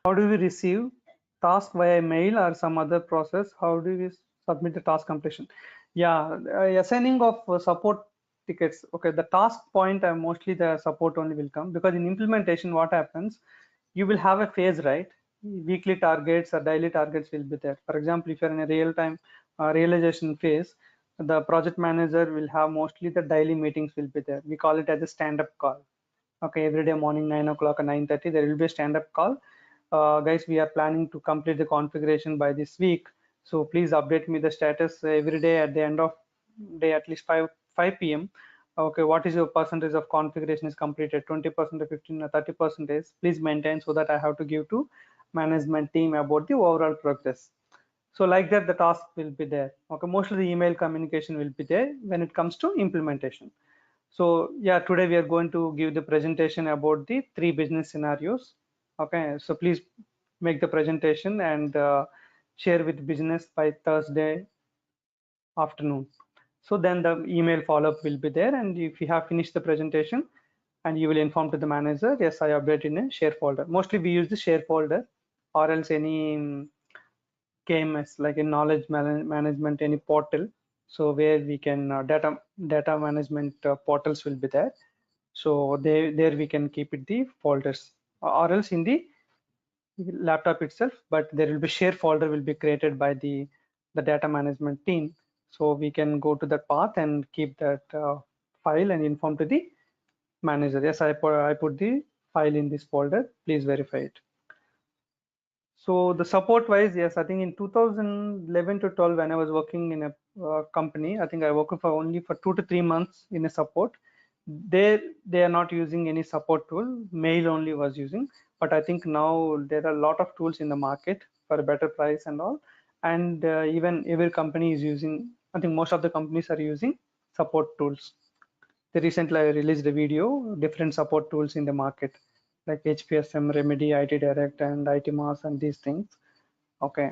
How do we receive task via mail or some other process? How do we submit the task completion? Yeah, assigning of support tickets. Okay, the task point, mostly the support only will come, because in implementation, what happens, you will have a phase, right? Weekly targets or daily targets will be there. For example, if you're in a real-time realization phase, the project manager will have mostly the daily meetings will be there. We call it as a stand-up call. Okay, every day morning 9 o'clock or 9:30 there will be a stand-up call. Guys, we are planning to complete the configuration by this week, so please update me the status every day at the end of day, at least 5 p.m. Okay, what is your percentage of configuration is completed? 20% or 15 or 30%? Please maintain, so that I have to give to management team about the overall progress. So like that, the task will be there. Okay, mostly the email communication will be there when it comes to implementation. So yeah, today we are going to give the presentation about the 3 business scenarios. Okay, so please make the presentation and share with business by Thursday afternoon. So then the email follow-up will be there, and if you have finished the presentation, and you will inform to the manager, yes, I update in a share folder. Mostly we use the share folder, or else any KMS, like a knowledge management, any portal. So where we can data management portals will be there. So there we can keep it the folders, or else in the laptop itself, but there will be share folder will be created by the data management team. So we can go to that path and keep that file and inform to the manager, yes, I put the file in this folder, please verify it. So the support wise, yes, I think in 2011 to 12, when I was working in a company, I think I worked for only for 2 to 3 months in a support. They are not using any support tool, mail only was using. But I think now there are a lot of tools in the market for a better price and all, and even every company is using, I think most of the companies are using support tools. They recently released a video, different support tools in the market, like HPSM, Remedy, IT Direct, and IT Mass, and these things. Okay.